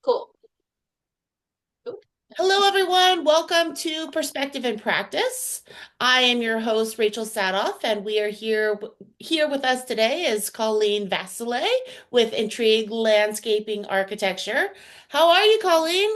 Cool. Oop. Hello, everyone. Welcome to Perspective and Practice. I am your host, Rachel Saathoff, and we are here with us today is Colleen Vacelet with Intreegue Landscaping Architecture. How are you, Colleen?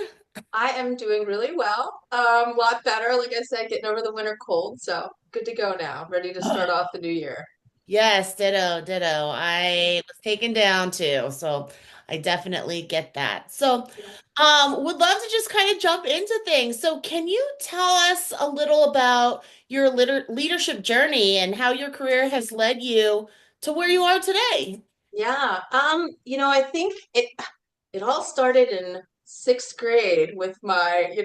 I am doing really well. A lot better. Like I said, getting over the winter cold. So good to go now. Ready to start off the new year. Yes, ditto, ditto. I was taken down too, so I definitely get that. Would love to just kind of jump into things. So, can you tell us a little about your leadership journey and how your career has led you to where you are today? Yeah. I think it all started in sixth grade with my,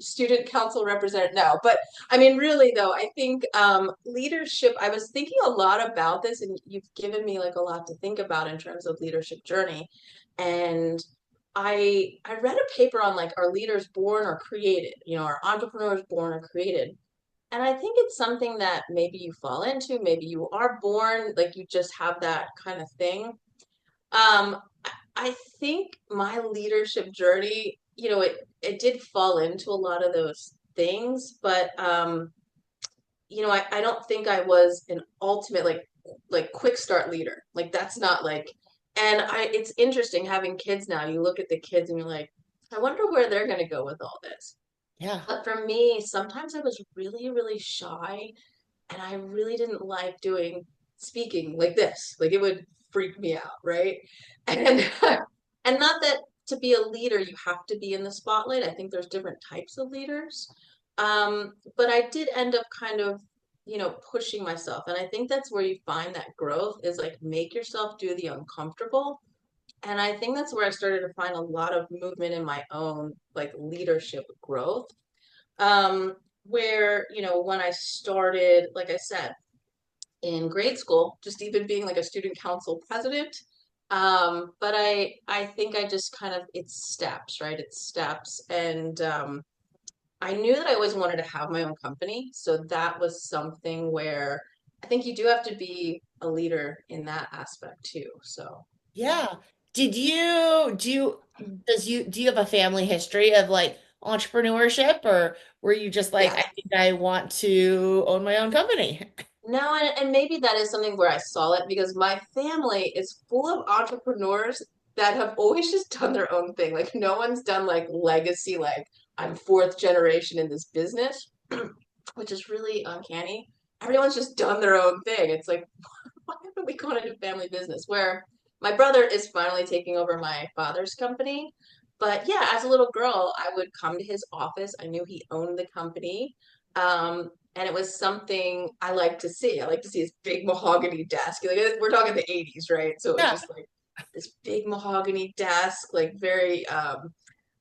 student council representative. No, but I mean, really though, I think leadership, I was thinking a lot about this, and you've given me like a lot to think about in terms of leadership journey. And I read a paper on like, are leaders born or created? Are entrepreneurs born or created? And I think it's something that maybe you fall into, maybe you are born, like you just have that kind of thing. I think my leadership journey, it did fall into a lot of those things, but I don't think I was an ultimate like quick start leader. Like that's not like, and it's interesting having kids now. You look at the kids and you're like, I wonder where they're gonna go with all this. Yeah. But for me, sometimes I was really, really shy and I really didn't like doing speaking like this. Like it would freak me out, right? And and not that to be a leader you have to be in the spotlight. I think there's different types of leaders. But I did end up kind of, pushing myself. And I think that's where you find that growth is like make yourself do the uncomfortable. And I think that's where I started to find a lot of movement in my own like leadership growth. Where, when I started, like I said, in grade school, just even being like a student council president. But I think I just kind of it's steps, right? It's steps. And I knew that I always wanted to have my own company. So that was something where I think you do have to be a leader in that aspect too. So yeah. Yeah. Do you have a family history of like entrepreneurship, or were you just like, I Yes. think I want to own my own company? No, and maybe that is something where I saw it because my family is full of entrepreneurs that have always just done their own thing. Like no one's done like legacy, like I'm fourth generation in this business, which is really uncanny. Everyone's just done their own thing. It's like, why haven't we gone into family business? Where my brother is finally taking over my father's company. But yeah, as a little girl, I would come to his office. I knew he owned the company. And it was something I like to see. I like to see his big mahogany desk. Like we're talking the 80s, right? So it was Yeah. just like this big mahogany desk, like very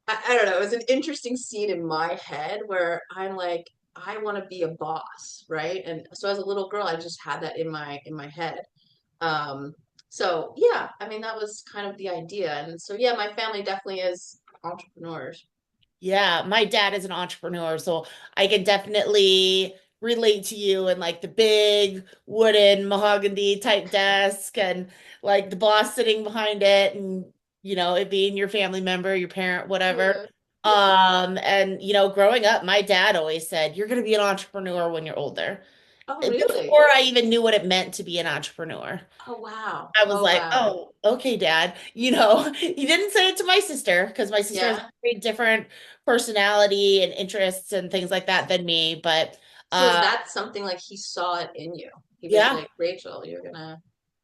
I don't know, it was an interesting scene in my head where I'm like, I want to be a boss, right? And so as a little girl, I just had that in my head. Um, so yeah, I mean that was kind of the idea. And so yeah, my family definitely is entrepreneurs. Yeah, my dad is an entrepreneur, so I can definitely relate to you and like the big wooden mahogany type desk and like the boss sitting behind it and it being your family member, your parent, whatever. Yeah. Yeah. And growing up, my dad always said, "You're going to be an entrepreneur when you're older." Oh, really? Before I even knew what it meant to be an entrepreneur. Oh, wow. I was Oh, like, wow. oh, okay, Dad. He didn't say it to my sister because my sister has a Yeah. very different personality and interests and things like that than me. But So is uh, that something like he saw it in you? He was yeah, like, Rachel,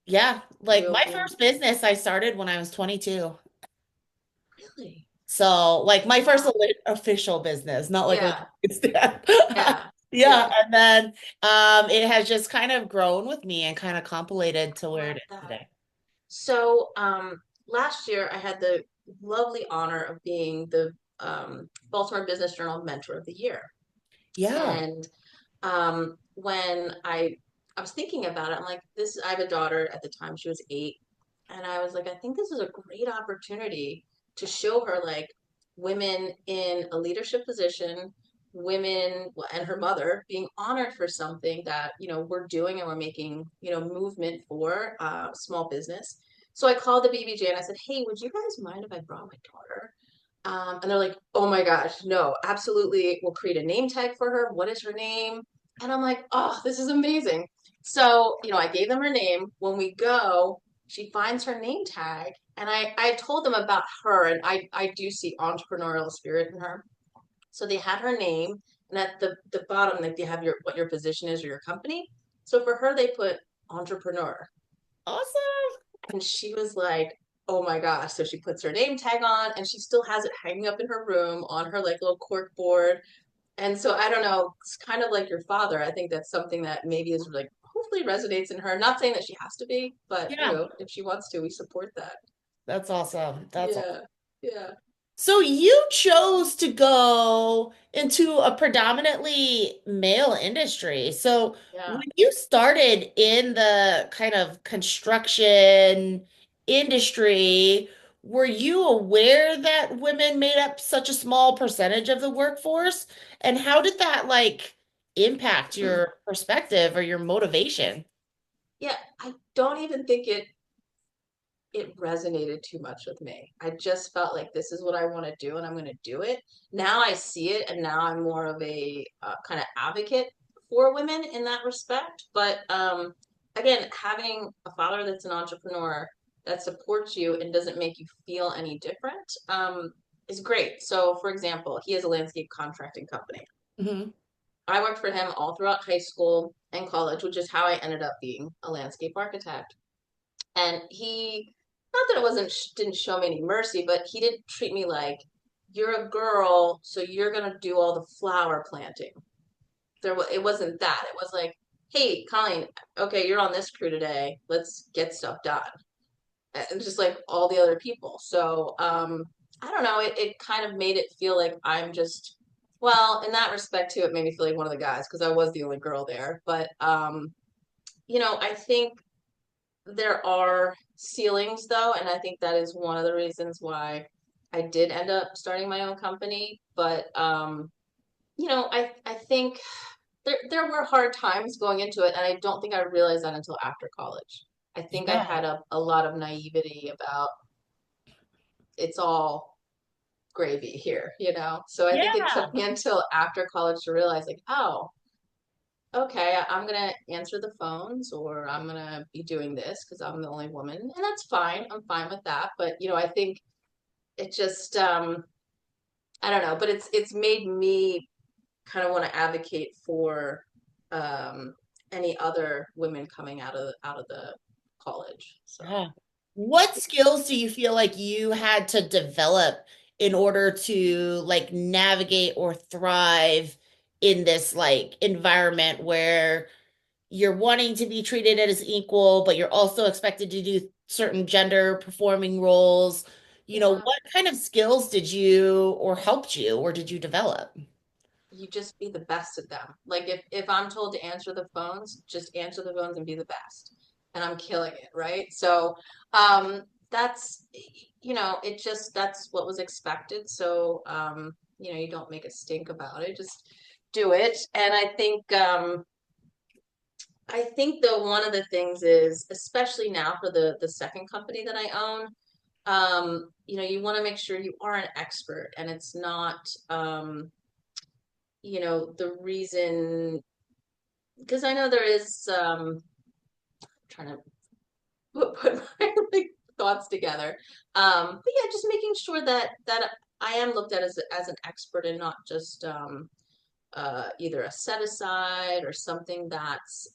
yeah. Like you'll my be first business, I started when I was 22. really? So, like my first Wow. official business, not like a Yeah. it's dad. Yeah. Yeah, Yeah. and then it has just kind of grown with me and kind of complemented to I where it love is that. today. So, last year I had the lovely honor of being the Baltimore Business Journal Mentor of the Year. Yeah. And when I was thinking about it, I'm like, this. I have a daughter at the time; she was 8, and I was like, I think this is a great opportunity to show her like women in a leadership position, women well, and her mother being honored for something that we're doing and we're making movement for small business. So I called the BBJ and I said, hey, would you guys mind if I brought my daughter? And they're like, oh my gosh, no, absolutely. We'll create a name tag for her. What is her name? And I'm like, oh, this is amazing. So, I gave them her name. When we go, she finds her name tag. And I told them about her, and I do see entrepreneurial spirit in her. So they had her name, and at the bottom, like they have what your position is or your company. So for her, they put entrepreneur. Awesome. And she was like, oh my gosh. So she puts her name tag on and she still has it hanging up in her room on her like little cork board. And so I don't know, it's kind of like your father. I think that's something that maybe is like hopefully resonates in her. Not saying that she has to be, but Yeah, if she wants to, we support that. that's awesome. That's awesome. Yeah. Yeah. So you chose to go into a predominantly male industry. So Yeah. when you started in the kind of construction industry, were you aware that women made up such a small percentage of the workforce? And how did that like impact your perspective or your motivation? Yeah. I don't even think it resonated too much with me. I just felt like this is what I want to do and I'm going to do it. Now I see it and now I'm more of a kind of advocate for women in that respect. But again, having a father that's an entrepreneur that supports you and doesn't make you feel any different is great. So, for example, he has a landscape contracting company. Hmm. I worked for him all throughout high school and college, which is how I ended up being a landscape architect. And he, not that it wasn't didn't show me any mercy, but he didn't treat me like you're a girl, so you're gonna do all the flower planting. It wasn't that. It was like, hey, Colleen, okay, you're on this crew today. Let's get stuff done. And just like all the other people. So I don't know. It kind of made it feel like I'm just well, in that respect too, it made me feel like one of the guys because I was the only girl there. But I think there are ceilings though, and I think that is one of the reasons why I did end up starting my own company. But I think there were hard times going into it, and I don't think I realized that until after college. I think I Yeah. had a lot of naivety about it's all gravy here. So I think it Yeah. took me until after college to realize like, oh, okay, I'm gonna answer the phones or I'm gonna be doing this because I'm the only woman, and that's fine. I'm fine with that. But I think it just I don't know, but it's made me kind of want to advocate for um any other women coming out of the college. So Yeah. What skills do you feel like you had to develop in order to like navigate or thrive in this like environment where you're wanting to be treated as equal, but you're also expected to do certain gender performing roles? yeah, What kind of skills did you or helped you or did you develop? you just be the best at them. Like if I'm told to answer the phones, just answer the phones and be the best. And I'm killing it, right? So that's it just that's what was expected. So you don't make a stink about it. Just do it. And I think though one of the things is, especially now for the second company that I own, you want to make sure you are an expert and it's not the reason because I know there is trying to put my like thoughts together. But yeah, just making sure that I am looked at as an expert and not just either a set aside or something that's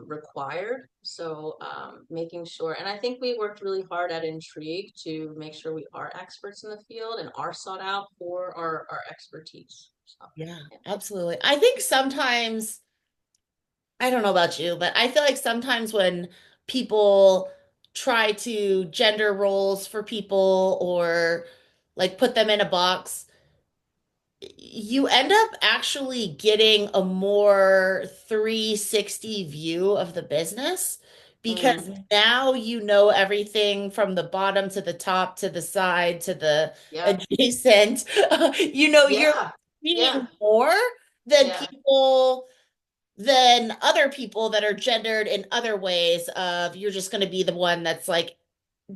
required. So making sure, and I think we worked really hard at Intreegue to make sure we are experts in the field and are sought out for our expertise. So Yeah, yeah. absolutely. I think sometimes I don't know about you, but I feel like sometimes when people try to gender roles for people or like put them in a box, you end up actually getting a more 360 view of the business because Mm, now you know everything from the bottom to the top to the side to the yep. adjacent. You're Yeah. Yeah. seeing more than Yeah. people than other people that are gendered in other ways of you're just going to be the one that's like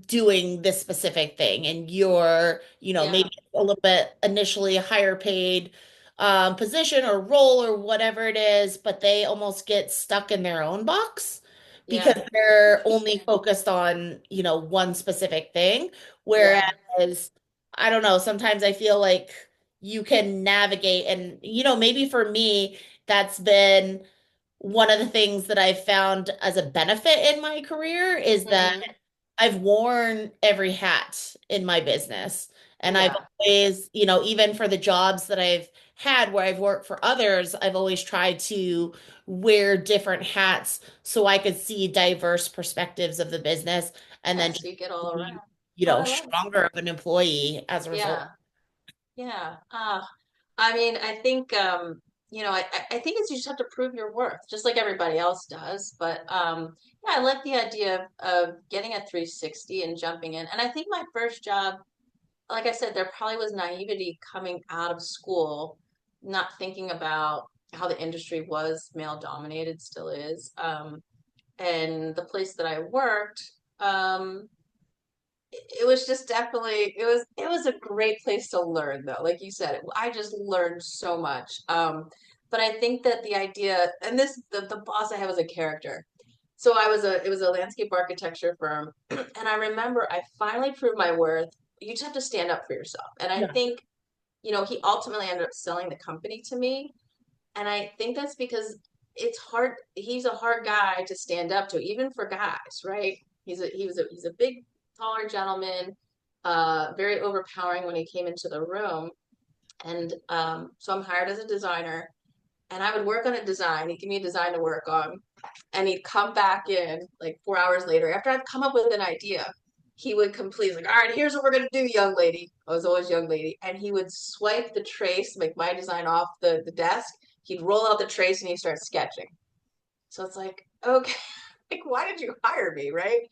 doing this specific thing and you're maybe Yeah. a little bit initially higher paid position or role or whatever it is, but they almost get stuck in their own box because Yeah. they're only focused on, one specific thing. Yeah. Whereas, I don't know, sometimes I feel like you can navigate and, maybe for me, that's been one of the things that I've found as a benefit in my career is that Hmm. I've worn every hat in my business. And I've Yeah. always, even for the jobs that I've had where I've worked for others, I've always tried to wear different hats so I could see diverse perspectives of the business and Yeah. then So just you get all be, around. Oh, I love it. stronger of an employee as a result. Yeah. Yeah. I mean, I think I think it's you just have to prove your worth, just like everybody else does. But yeah, I like the idea of getting a 360 and jumping in. And I think my first job, like I said, there probably was naivety coming out of school, not thinking about how the industry was male dominated, still is. And the place that I worked, it was just definitely it was a great place to learn though, like you said, I just learned so much. But I think that the idea, and the boss I had was a character. So it was a landscape architecture firm, and I remember I finally proved my worth. You just have to stand up for yourself, and I Yeah. think he ultimately ended up selling the company to me, and I think that's because it's hard. He's a hard guy to stand up to, even for guys, right? He's a big, taller gentleman, very overpowering when he came into the room. And so I'm hired as a designer, and I would work on a design. He'd give me a design to work on, and he'd come back in like 4 hours later after I've come up with an idea. He would complete like, all right, here's what we're gonna do, young lady. I was always young lady, and he would swipe the trace, make my design off the desk. He'd roll out the trace and he'd start sketching. So it's like, okay, like why did you hire me, right?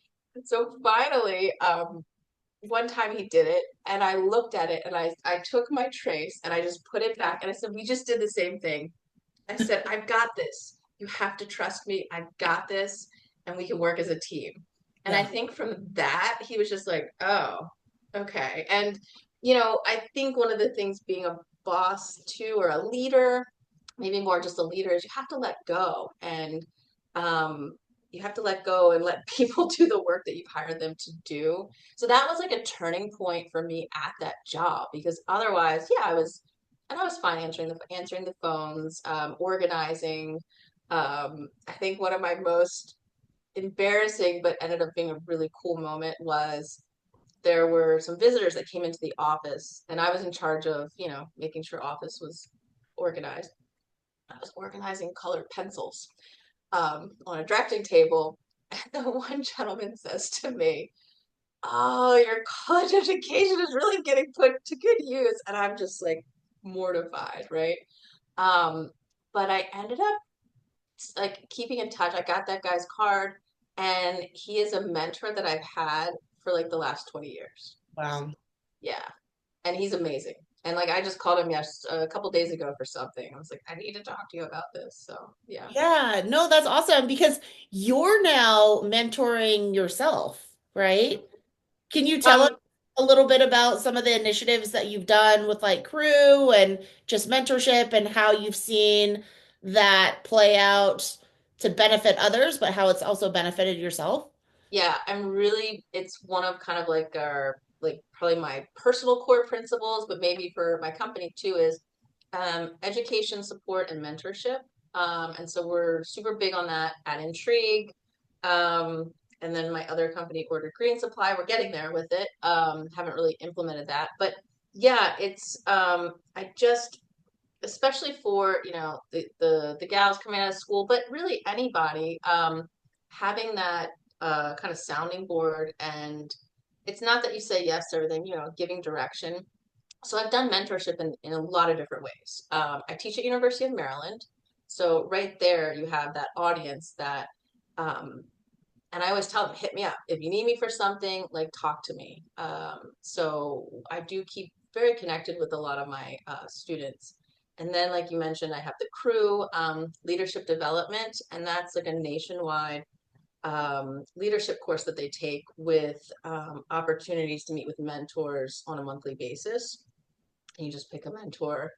So finally, one time he did it, and I looked at it, and I took my trace and I just put it back, and I said, we just did the same thing. I said, I've got this. You have to trust me. I've got this, and we can work as a team. And I Yeah. think from that, he was just like, oh, okay. And, I think one of the things being a boss too, or a leader, maybe more just a leader, is you have to let go. And you have to let go and let people do the work that you've hired them to do. So that was like a turning point for me at that job because otherwise, yeah, I was fine answering the phones, organizing. I think one of my most embarrassing, but ended up being a really cool moment was there were some visitors that came into the office, and I was in charge of, making sure office was organized. I was organizing colored pencils on a drafting table, and the one gentleman says to me, "Oh, your college education is really getting put to good use," and I'm just like mortified, right? Um, but I ended up like keeping in touch. I got that guy's card, and he is a mentor that I've had for like the last 20 years. Wow. Yeah, and he's amazing. And like I just called him a couple days ago for something. I was like, I need to talk to you about this. So yeah. Yeah, no, that's awesome because you're now mentoring yourself, right? Can you tell us Um, a little bit about some of the initiatives that you've done with like crew and just mentorship and how you've seen that play out to benefit others, but how it's also benefited yourself? yeah, it's one of kind of like like probably my personal core principles, but maybe for my company too, is education, support, and mentorship. And so we're super big on that at Intreegue. Um, and then my other company, Ordered Green Supply, we're getting there with it. Haven't really implemented that, but yeah, I just, especially for, the gals coming out of school, but really anybody, having that kind of sounding board. And it's not that you say yes to everything, giving direction. So I've done mentorship in a lot of different ways. I teach at University of Maryland. So right there you have that audience that, um, and I always tell them, hit me up. If you need me for something, like talk to me. So I do keep very connected with a lot of my students. And then, like you mentioned, I have the crew, leadership development, and that's like a nationwide leadership course that they take with opportunities to meet with mentors on a monthly basis. and you just pick a mentor.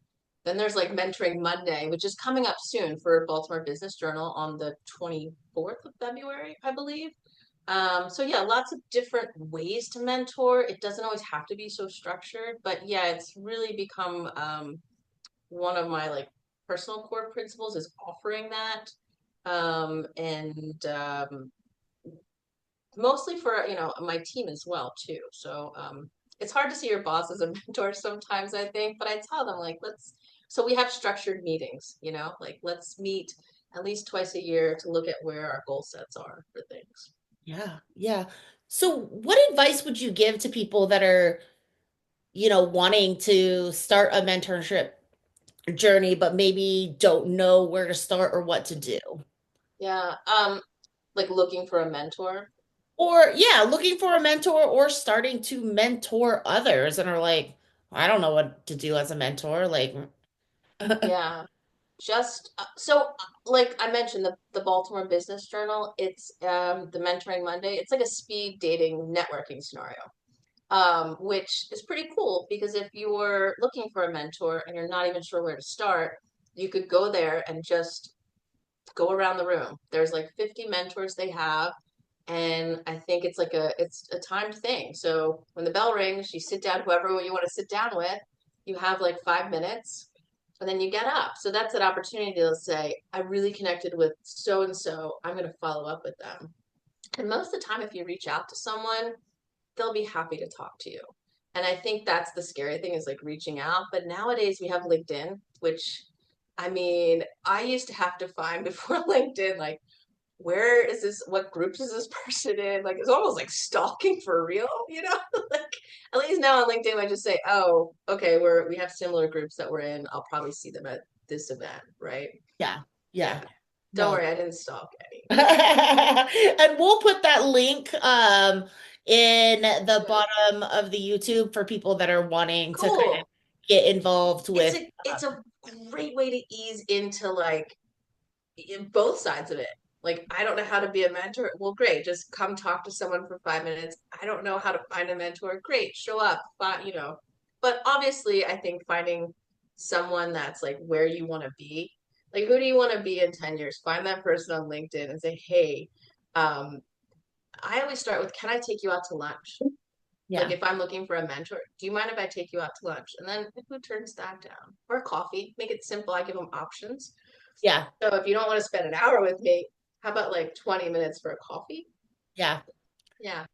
Then there's like Mentoring Monday, which is coming up soon for Baltimore Business Journal on the 24th of February, I believe. So yeah, lots of different ways to mentor. It doesn't always have to be so structured, but yeah, it's really become one of my like personal core principles is offering that. And mostly for, my team as well too. So it's hard to see your boss as a mentor sometimes, I think, but I tell them like so we have structured meetings, like let's meet at least twice a year to look at where our goal sets are for things. Yeah, yeah. So what advice would you give to people that are, wanting to start a mentorship journey, but maybe don't know where to start or what to do? Yeah, like looking for a mentor. Or, yeah, looking for a mentor or starting to mentor others and are like, I don't know what to do as a mentor. Like, Yeah. Just like I mentioned, the Baltimore Business Journal, it's the Mentoring Monday. It's like a speed dating networking scenario, which is pretty cool because if you're looking for a mentor and you're not even sure where to start, you could go there and just go around the room. There's like 50 mentors they have, and I think it's a timed thing. So when the bell rings, you sit down, whoever you want to sit down with, you have like 5 minutes, and then you get up. So that's an opportunity to say, I really connected with so and so. I'm going to follow up with them. And most of the time, if you reach out to someone, they'll be happy to talk to you. And I think that's the scary thing is like reaching out. But nowadays we have LinkedIn, which I mean, I used to have to find before LinkedIn, like, where is this, what groups is this person in? Like, it's almost like stalking for real, Like, at least now on LinkedIn, I just say, oh, okay, we have similar groups that we're in. I'll probably see them at this event, right? yeah, Yeah. yeah. Don't No. worry, I didn't stalk any. And we'll put that link in the Yeah. bottom of the YouTube for people that are wanting to kind of Cool. get involved It's with a it's a great way to ease into like both sides of it. Like, I don't know how to be a mentor. Well, great. Just come talk to someone for 5 minutes. I don't know how to find a mentor. Great. Show up. But obviously, I think finding someone that's like where you want to be, like, who do you want to be in 10 years? Find that person on LinkedIn and say, hey, um, I always start with, can I take you out to lunch? Like, yeah, if I'm looking for a mentor, do you mind if I take you out to lunch? And then who turns that down? Or coffee. Make it simple. I give them options. yeah, So if you don't want to spend an hour with me, how about like 20 minutes for a coffee? yeah. Yeah.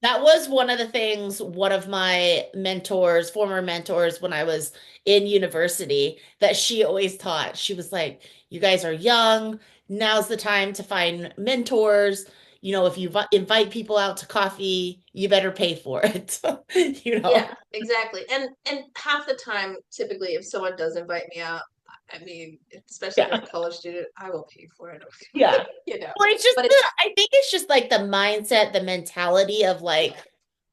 That was one of the things one of my mentors, former mentors when I was in university, that she always taught. She was like, you guys are young. Now's the time to find mentors. If you invite people out to coffee, you better pay for it. You know? Yeah, exactly. And half the time, typically, if someone does invite me out, I mean, especially if they're Yeah. a college student, I will pay for it. Yeah. you know. Well, But it's I think it's just like the mindset, the mentality of yeah, like,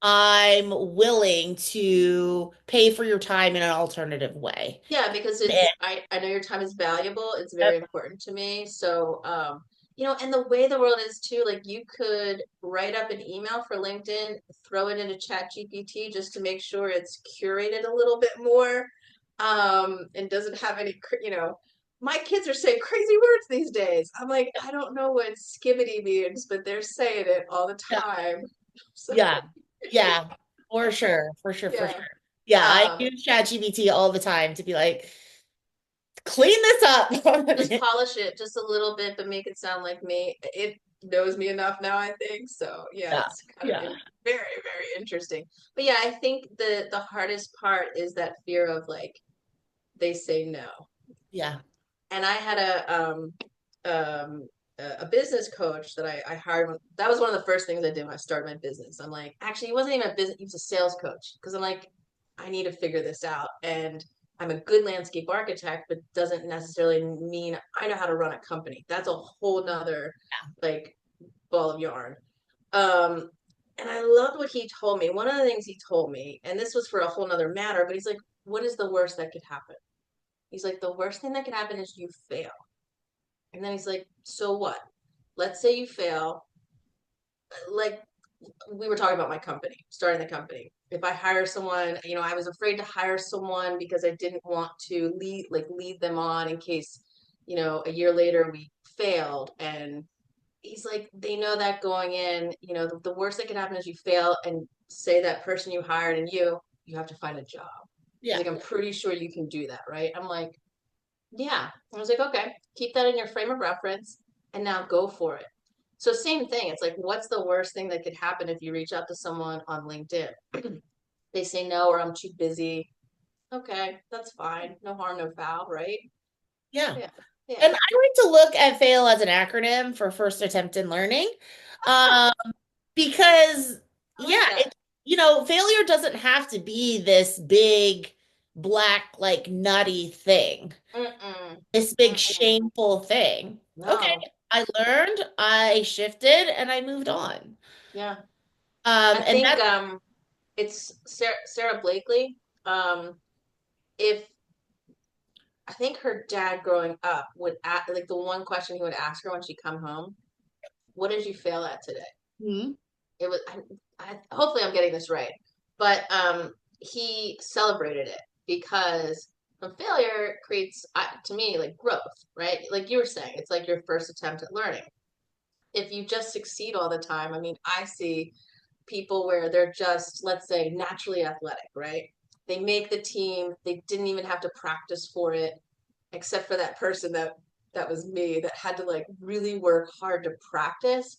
I'm willing to pay for your time in an alternative way. yeah, because I know your time is valuable. It's very important to me. So and the way the world is too, like you could write up an email for LinkedIn, throw it into Chat GPT just to make sure it's curated a little bit more, and doesn't have any, my kids are saying crazy words these days. I'm like, I don't know what skibbity means, but they're saying it all the Yeah. time. So Yeah. Yeah. For sure. For sure. For yeah. sure. Yeah. I Um, use ChatGPT all the time to be like, clean this up. just polish it just a little bit, but make it sound like me. It knows me enough now, I think. So yeah, Yeah. it's kind of Yeah. very, very interesting. But yeah, I think the hardest part is that fear of like they say no. Yeah. And I had um a business coach that I hired. That was one of the first things I did when I started my business. I'm like, actually, he wasn't even a business; he was a sales coach because I'm like, I need to figure this out. And I'm a good landscape architect, but doesn't necessarily mean I know how to run a company. That's a whole nother like ball of yarn. Um, and I loved what he told me. One of the things he told me, and this was for a whole nother matter, but he's like, what is the worst that could happen? He's like, the worst thing that could happen is you fail. And then he's like, so what? Let's say you fail. Like we were talking about my company, starting the company. if I hire someone, I was afraid to hire someone because I didn't want to lead them on in case, a year later we failed. And he's like, they know that going in, the worst that can happen is you fail and say that person you hired and you have to find a job. He's Yeah. like, I'm pretty sure you can do that, right? I'm like, yeah. I was like, okay, keep that in your frame of reference and now go for it. So same thing. It's like, what's the worst thing that could happen if you reach out to someone on LinkedIn? They say no, or I'm too busy. Okay, that's fine. No harm, no foul, right? Yeah. Yeah. And Yeah. I like to look at fail as an acronym for first attempt in learning. Oh, Um, because I like yeah, that. failure doesn't have to be this big black, like nutty thing, Mm-mm. this big Mm-mm. shameful thing. Okay, No. I learned, I shifted, and I moved on. Yeah. I And think that's it's Sarah Blakely. Um, if I think her dad growing up would like the one question he would ask her when she come home, what did you fail at today? Mhm. It was hopefully I'm getting this right, but he celebrated it because from failure creates to me like growth, right? Like you were saying, it's like your first attempt at learning. If you just succeed all the time, I mean, I see people where they're just, let's say, naturally athletic, right? They make the team, they didn't even have to practice for it, except for that person that was me that had to like really work hard to practice.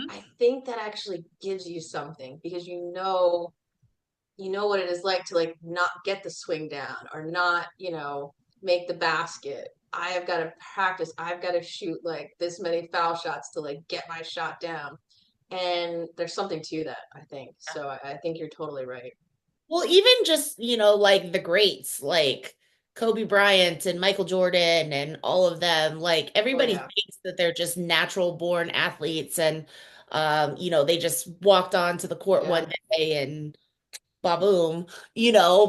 I think that actually gives you something because you know what it is like to like not get the swing down or not, make the basket. I have got to practice. I've got to shoot like this many foul shots to like get my shot down. And there's something to that, I think. So I think you're totally right. Well, even just, like the greats, like Kobe Bryant and Michael Jordan and all of them, like Oh everybody yeah. thinks that they're just natural born athletes and they just walked onto the court one Yeah. day and ba-boom,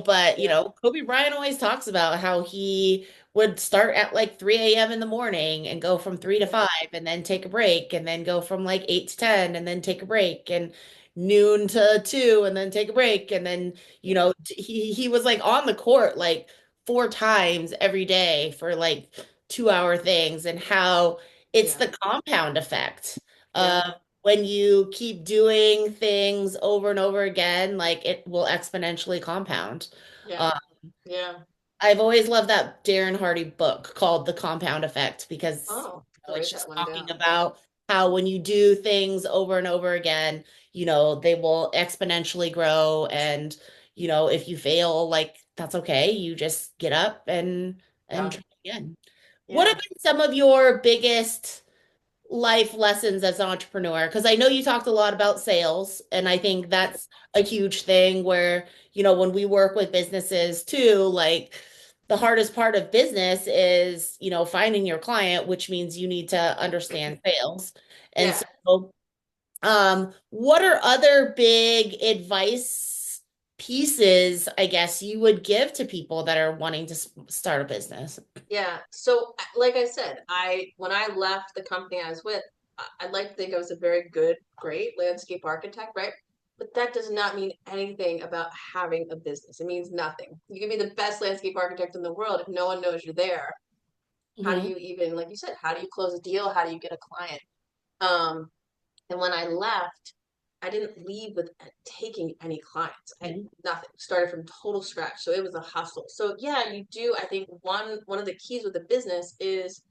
but Yeah. Kobe Bryant always talks about how he would start at like 3 a.m. in the morning and go from 3 to Yeah. 5 and then take a break and then go from like 8 to 10 and then take a break and noon to 2 and then take a break and then Yeah. he was like on the court like 4 times every day for like 2 hour things and how it's Yeah. the compound effect Yeah. when you keep doing things over and over again, like it will exponentially compound. Yeah. Uh, Yeah. I've always loved that Darren Hardy book called The Compound Effect because Oh, it's write that just one talking down. about how when you do things over and over again, they will exponentially grow. And, if you fail, like that's okay. You just get up and Yeah. try again. What have Yeah. been some of your biggest life lessons as an entrepreneur? Because I know you talked a lot about sales, and I think that's a huge thing where, when we work with businesses too, like the hardest part of business is, finding your client, which means you need to understand sales. And Yeah. so, what are other big advice pieces, I guess, you would give to people that are wanting to start a business? Yeah. So, like I said, when I left the company I was with, I'd like to think I was a very good, great landscape architect, right? But that does not mean anything about having a business. It means nothing. You can be the best landscape architect in the world if no one knows you're there. How do Hmm. you even, like you said, how do you close a deal? How do you get a client? Um, and when I left, I didn't leave with taking any clients. I nothing. Started from total scratch. So it was a hustle. So yeah, you do. I think one of the keys with the business is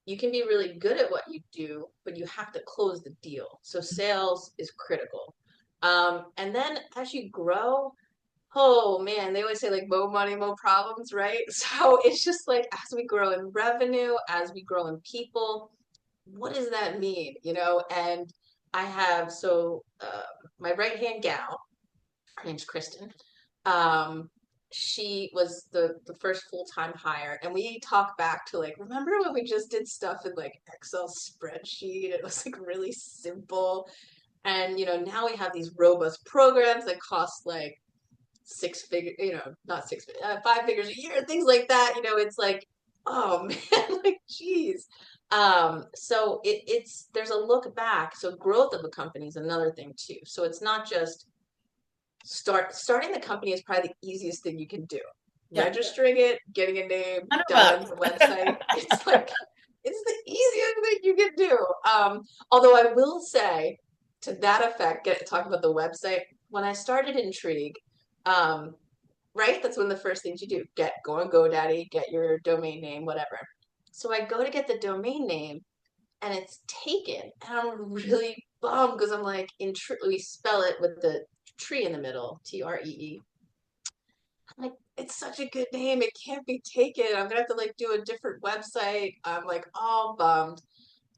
you can be really good at what you do, but you have to close the deal. So sales is critical. And then as you grow, oh man, they always say like more money, more problems, right? So it's just like as we grow in revenue, as we grow in people, what does that mean? And I have my right hand gal, her name's Kristen. Um, she was the first full time hire, and we talk back to like, remember when we just did stuff in like Excel spreadsheet? It was like really simple, and now we have these robust programs that cost like six figure, not six, 5 figures a year, things like that. It's like, oh man, like geez. So it's there's a look back. So growth of a company is another thing too. So it's not just starting the company is probably the easiest thing you can do. Yeah. Registering it, getting a name, done, $100. the website. It's like it's the easiest thing you can do. Although I will say to that effect, talk about the website. When I started Intreegue, um, right? That's one of the first things you do. Go on GoDaddy, get your domain name, whatever. So I go to get the domain name and it's taken. And I'm really bummed because I'm like, we spell it with the tree in the middle, Tree. I'm like, it's such a good name. It can't be taken. I'm gonna have to like do a different website. I'm like all bummed.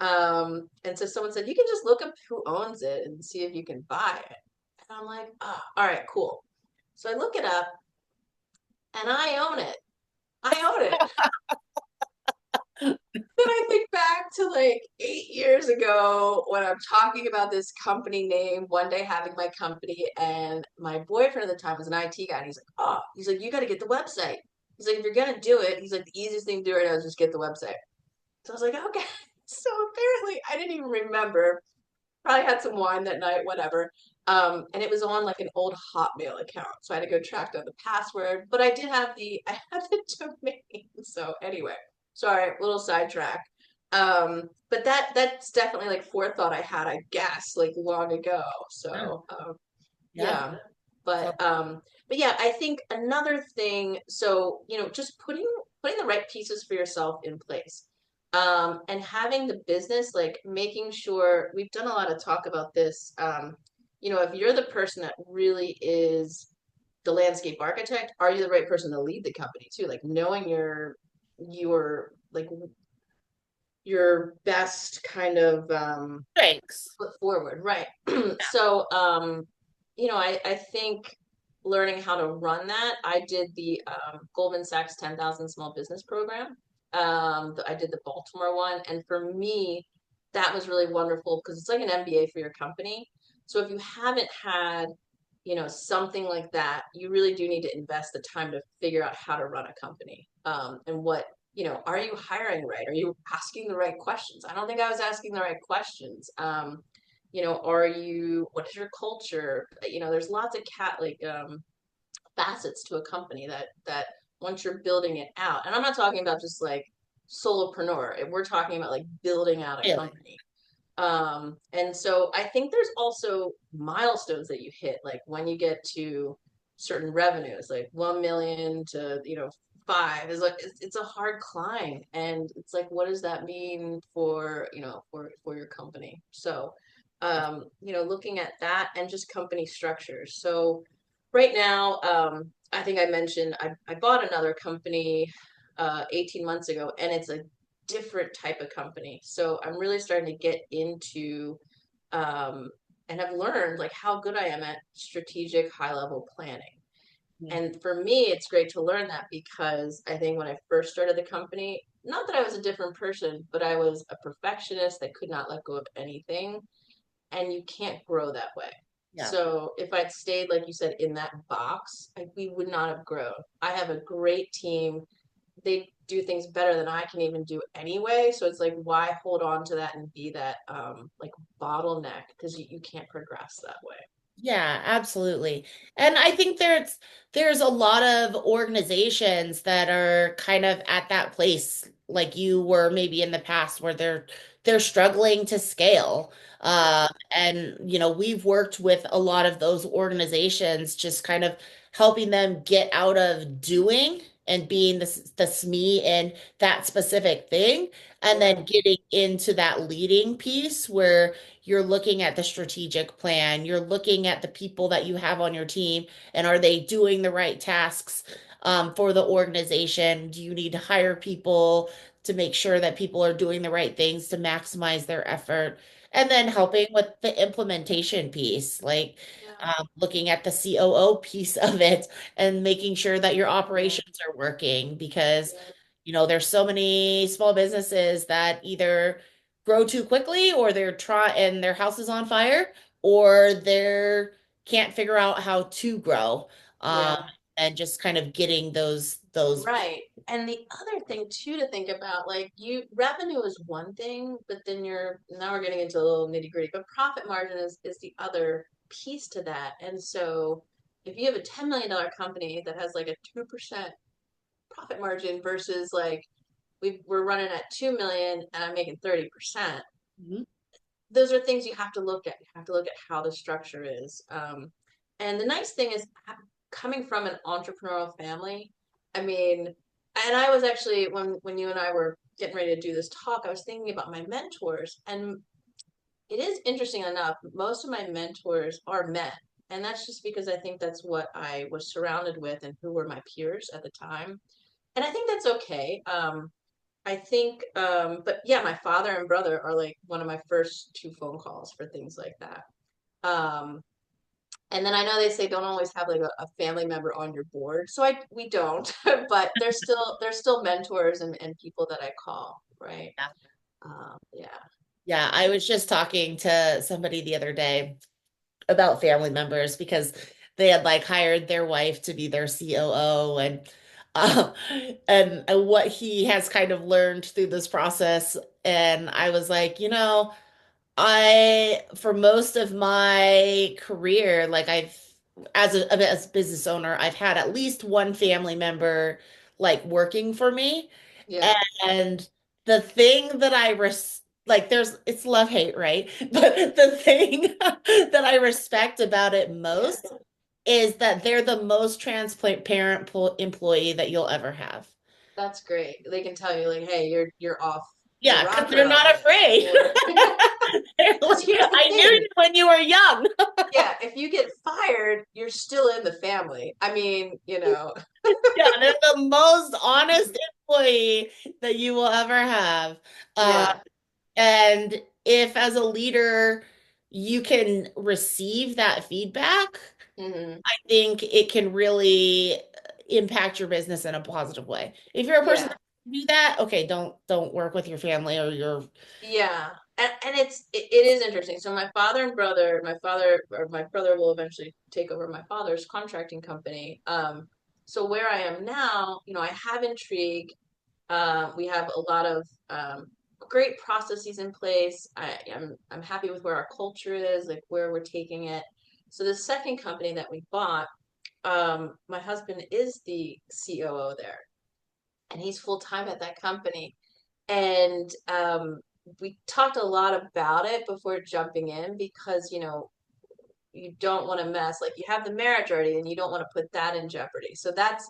And so someone said, you can just look up who owns it and see if you can buy it. And I'm like, oh, all right, cool. So I look it up and I own it. I own it. Then I think back to like 8 years ago when I'm talking about this company name, one day having my company, and my boyfriend at the time was an IT guy. And he's like, oh, he's like, you got to get the website. He's like, if you're going to do it, he's like, the easiest thing to do right now is just get the website. So I was like, okay. So apparently I didn't even remember. Probably had some wine that night, whatever. And it was on like an old Hotmail account. So I had to go track down the password, but I had the domain. So anyway, sorry, little sidetrack. But that's definitely like forethought I had, I guess, like long ago. Yeah. So Yeah. yeah. So, But yeah, I think another thing, so just putting the right pieces for yourself in place. And having the business, like making sure we've done a lot of talk about this. If you're the person that really is the landscape architect, are you the right person to lead the company too? Like knowing your like your best kind of thanks. foot forward, right? So I think learning how to run that, I did the Goldman Sachs 10,000 Small Business Program. I did the Baltimore one, and for me, that was really wonderful because it's like an MBA for your company. So if you haven't had, something like that, you really do need to invest the time to figure out how to run a company. And are you hiring right? Are you asking the right questions? I don't think I was asking the right questions. What is your culture? There's lots of facets to a company that once you're building it out, and I'm not talking about just like solopreneur. We're talking about like building out a Really. company. And so I think there's also milestones that you hit, like when you get to certain revenues, like 1 million to, five is like, it's a hard climb. And it's like, what does that mean for your company? So, looking at that and just company structures. So right now, I think I mentioned I bought another company 18 months ago, and it's a different type of company. So I'm really starting to get into and have learned like how good I am at strategic high level planning. Yeah. And for me, it's great to learn that because I think when I first started the company, not that I was a different person, but I was a perfectionist that could not let go of anything. And you can't grow that way. Yeah. So if I'd stayed, like you said, in that box, we would not have grown. I have a great team. They do things better than I can even do anyway. So it's like, why hold on to that and be that like bottleneck? Because you can't progress that way. Yeah, absolutely. And I think there's a lot of organizations that are kind of at that place like you were maybe in the past where they're struggling to scale. Yeah. And we've worked with a lot of those organizations just kind of helping them get out of doing and being the SME in that specific thing and Yeah. then getting into that leading piece where you're looking at the strategic plan, you're looking at the people that you have on your team, and are they doing the right tasks for the organization? Do you need to hire people to make sure that people are doing the right things to maximize their effort? And then helping with the implementation piece, like Yeah. looking at the COO piece of it and making sure that your Yeah. operations are working because Yeah. there's so many small businesses that either grow too quickly or they're try and their house is on fire or they're can't figure out how to grow um, Yeah. and just kind of getting those Right. And the other thing too to think about, like revenue is one thing, but then now we're getting into a little nitty gritty, but profit margin is the other piece to that. And so if you have a $10 million company that has like a 2% profit margin versus like we're running at 2 million and I'm making 30%, Mhm. those are things you have to look at. You have to look at how the structure is. And the nice thing is coming from an entrepreneurial family. I mean, and I was actually when you and I were getting ready to do this talk, I was thinking about my mentors, and it is interesting enough. Most of my mentors are men, and that's just because I think that's what I was surrounded with and who were my peers at the time. And I think that's okay. I think, but yeah, my father and brother are like one of my first two phone calls for things like that. Um, and then I know they say don't always have like a family member on your board, so we don't, but they're still mentors and people that I call, right? Yeah. Yeah, Yeah, I was just talking to somebody the other day about family members because they had like hired their wife to be their COO um and what he has kind of learned through this process. And I was like, I for most of my career, like I've as a business owner, I've had at least one family member like working for me. yeah, And the thing that I like there's it's love hate, right? But the thing that I respect about it yeah. most is that they're the most transparent employee that you'll ever have. That's great. They can tell you like, hey, you're off the Yeah, because rocker they're on not this, afraid. or They're because like, here's the I knew thing. you when you were young. Yeah, if you get fired, you're still in the family. I mean, Yeah, they're the most honest employee that you will ever have. Uh, yeah. and if as a leader you can receive that feedback, Hmm. I think it can really impact your business in a positive way. If you're a person Yeah. that can do that, okay, don't work with your family or your Yeah. And it is interesting. So my brother will eventually take over my father's contracting company. So where I am now, I have Intrigue. We have a lot of great processes in place. I'm happy with where our culture is, like where we're taking it. So the second company that we bought, my husband is the COO there, and he's full time at that company. And we talked a lot about it before jumping in because you don't want to mess like you have the marriage already, and you don't want to put that in jeopardy. So that's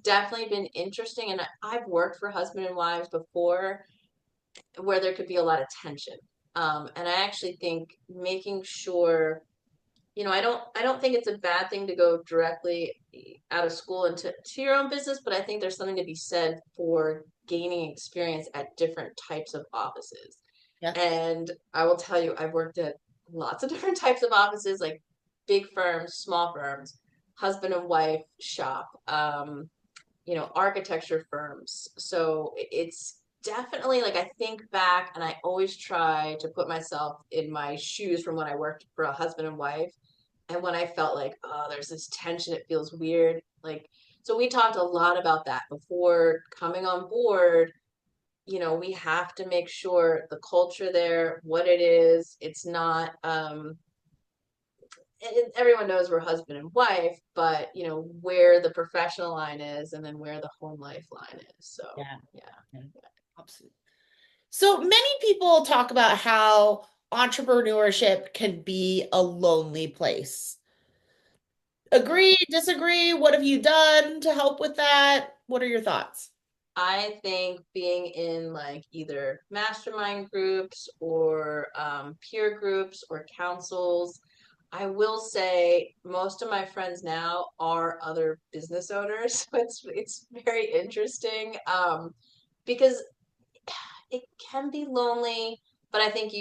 definitely been interesting. And I've worked for husband and wives before where there could be a lot of tension. And I actually think making sure, I don't think it's a bad thing to go directly out of school into your own business, but I think there's something to be said for gaining experience at different types of offices. yeah, And I will tell you, I've worked at lots of different types of offices, like big firms, small firms, husband and wife shop, architecture firms. So it's definitely like I think back and I always try to put myself in my shoes from when I worked for a husband and wife. And when I felt like, oh, there's this tension, it feels weird. Like, so we talked a lot about that before coming on board. We have to make sure the culture there, what it is, it's not, everyone knows we're husband and wife, but where the professional line is and then where the home life line is. So yeah, yeah. yeah, absolutely. So many people talk about how entrepreneurship can be a lonely place. Agree, disagree? What have you done to help with that? What are your thoughts? I think being in like either mastermind groups or peer groups or councils, I will say most of my friends now are other business owners. So it's very interesting, because it can be lonely, but I think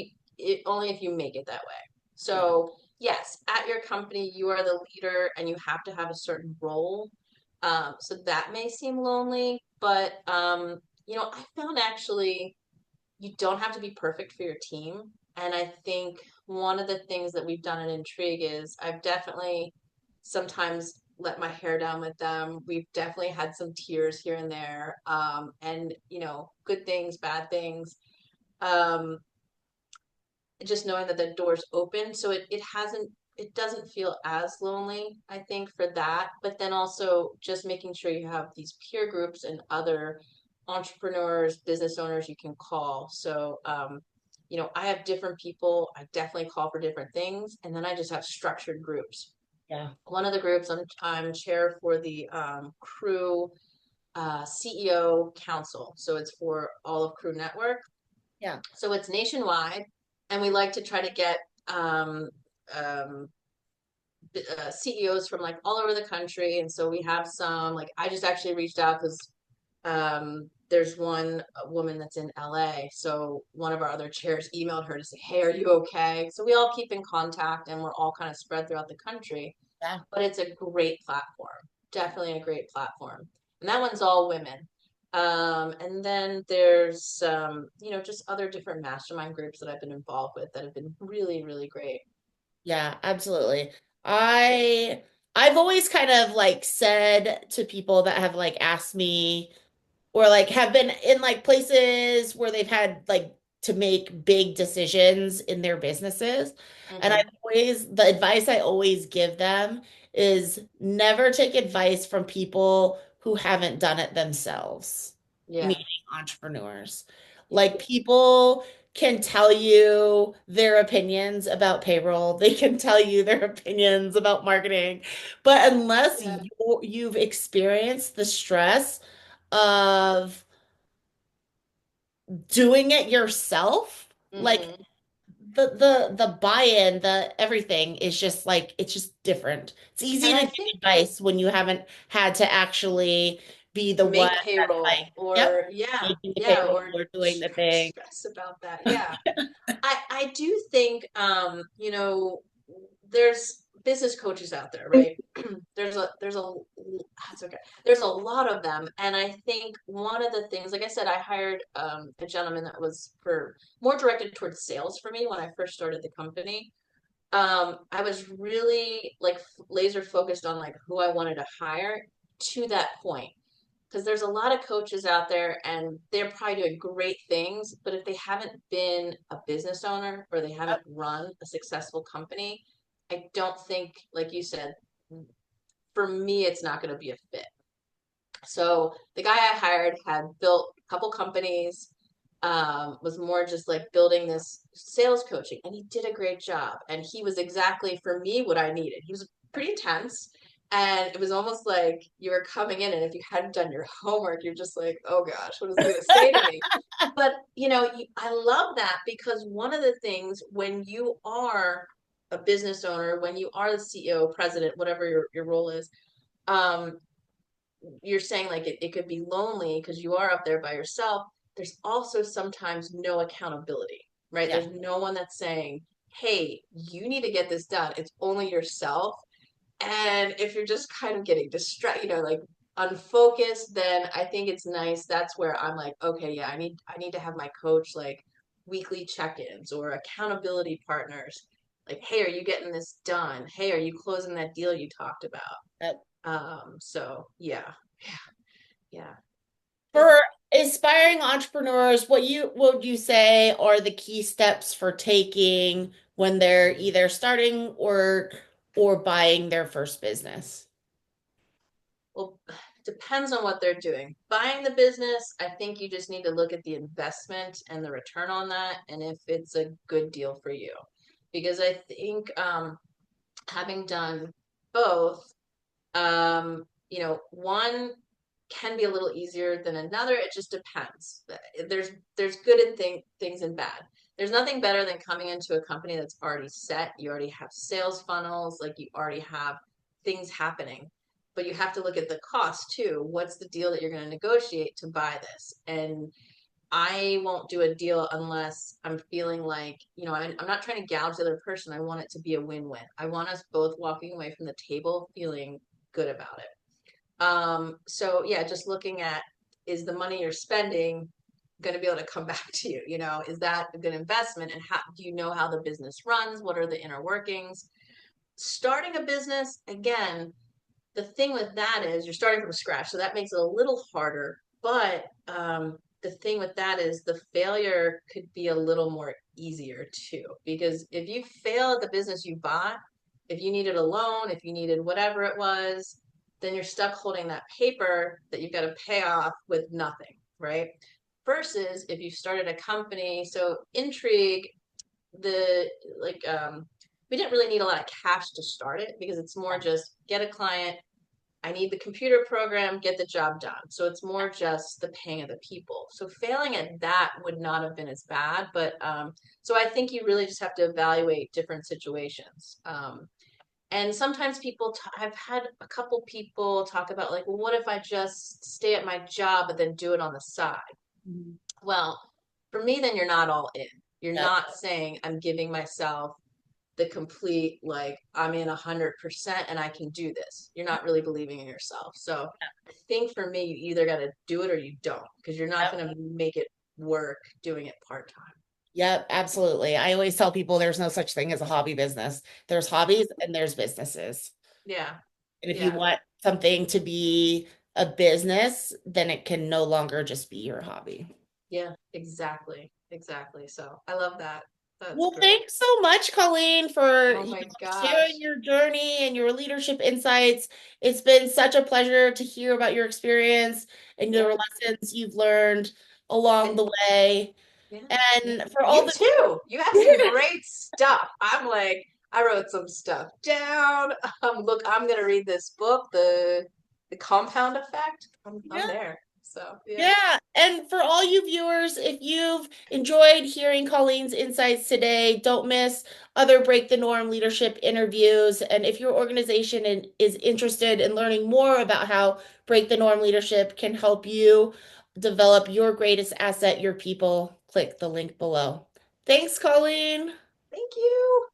only if you make it that way. Yeah, So yes, at your company, you are the leader and you have to have a certain role. So that may seem lonely, but I found actually you don't have to be perfect for your team. And I think one of the things that we've done in Intrigue is I've definitely sometimes let my hair down with them. We've definitely had some tears here and there. And good things, bad things. Um, just knowing that the door's open. So it hasn't it doesn't feel as lonely, I think, for that. But then also just making sure you have these peer groups and other entrepreneurs, business owners you can call. So, I have different people I definitely call for different things, and then I just have structured groups. Yeah. One of the groups I'm chair for the Crew CEO Council, so it's for all of Crew Network. Yeah. So it's nationwide, and we like to try to get um, um, CEOs from like all over the country. And so we have some, like, I just actually reached out because there's one woman that's in LA. So one of our other chairs emailed her to say, hey, are you okay? So we all keep in contact and we're all kind of spread throughout the country. Yeah. But it's a great platform, definitely a great platform. And that one's all women. And then there's, just other different mastermind groups that I've been involved with that have been really, really great. Yeah, absolutely. I I've always kind of like said to people that have like asked me or like have been in like places where they've had like to make big decisions in their businesses. And Hmm. the advice I always give them is never take advice from people who haven't done it themselves, Yeah. meaning entrepreneurs. Like people can tell you their opinions about payroll, they can tell you their opinions about marketing, but unless Yeah. you've experienced the stress of doing it yourself, like Hmm. the buy-in, the everything is just like it's just different. It's easy And to I give think advice when you haven't had to actually be the one make that's payroll like, yep, or yeah, making the yeah, payroll or or doing the thing. stress about that. Yeah. I do think there's business coaches out there, right? there's a that's okay. There's a lot of them, and I think one of the things, like I said, I hired a gentleman that was for more directed towards sales for me when I first started the company. I was really like laser focused on like who I wanted to hire to that point because there's a lot of coaches out there and they're probably doing great things, but if they haven't been a business owner or they haven't run a successful company, I don't think, like you said, for me, it's not going to be a fit. So the guy I hired had built a couple companies, was more just like building this sales coaching, and he did a great job. And he was exactly for me what I needed. He was pretty intense, and it was almost like you were coming in, and if you hadn't done your homework, you're just like, oh gosh, what is he going to say to me? But I love that because one of the things when you are a business owner, when you are the CEO, president, whatever your role is, um, you're saying like it could be lonely because you are up there by yourself. There's also sometimes no accountability, right? Yeah. There's no one that's saying, hey, you need to get this done. It's only yourself. And if you're just kind of getting distracted, like unfocused, then I think it's nice. That's where I'm like, okay, yeah, I need to have my coach like weekly check-ins or accountability partners. Like, hey, are you getting this done? Hey, are you closing that deal you talked about? So yeah, yeah. For inspiring entrepreneurs, what would you say are the key steps for taking when they're either starting or buying their first business? Well, depends on what they're doing. Buying the business, I think you just need to look at the investment and the return on that and if it's a good deal for you. Because I think having done both, one can be a little easier than another. It just depends. There's good and things and bad. There's nothing better than coming into a company that's already set. You already have sales funnels, like you already have things happening. But you have to look at the cost too. What's the deal that you're going to negotiate to buy this? And I won't do a deal unless I'm feeling like, I'm not trying to gouge the other person. I want it to be a win-win. I want us both walking away from the table feeling good about it. So yeah, just looking at, is the money you're spending going to be able to come back to you? Is that a good investment? And how do you know how the business runs? What are the inner workings? Starting a business, again, the thing with that is you're starting from scratch, so that makes it a little harder. But the thing with that is the failure could be a little more easier too, because if you fail at the business you bought, If you needed a loan, if you needed whatever it was, then you're stuck holding that paper that you've got to pay off with nothing, right? Versus if you started a company, so Intreegue, the like we didn't really need a lot of cash to start it because it's more just get a client, I need the computer program, get the job done. So it's more just the paying of the people. So failing at that would not have been as bad. But so I think you really just have to evaluate different situations. And sometimes I've had a couple people talk about like, well, what if I just stay at my job but then do it on the side? Mhm. Well, for me, then you're not all in. You're Yep. not saying I'm giving myself the complete like I'm in 100% and I can do this. You're not really believing in yourself. So I think for me, you either got to do it or you don't because you're not Yep. going to make it work doing it part time. Yep, absolutely. I always tell people there's no such thing as a hobby business. There's hobbies and there's businesses. Yeah, And if you yeah, want something to be a business, then it can no longer just be your hobby. yeah, exactly, exactly. So I love that. That's Well, great. thanks so much, Colleen, for Oh my sharing gosh. your journey and your leadership insights. It's been such a pleasure to hear about your experience and the Yeah. lessons you've learned along And the way. yeah, yeah. And for all You the too. You had some great stuff. I'm like, I wrote some stuff down. Look, I'm gonna read this book, the Compound Effect. I'm yeah, there. So yeah. yeah, and for all you viewers, if you've enjoyed hearing Colleen's insights today, don't miss other Break the Norm leadership interviews. And if your organization is interested in learning more about how Break the Norm leadership can help you develop your greatest asset, your people, click the link below. Thanks, Colleen. Thank you.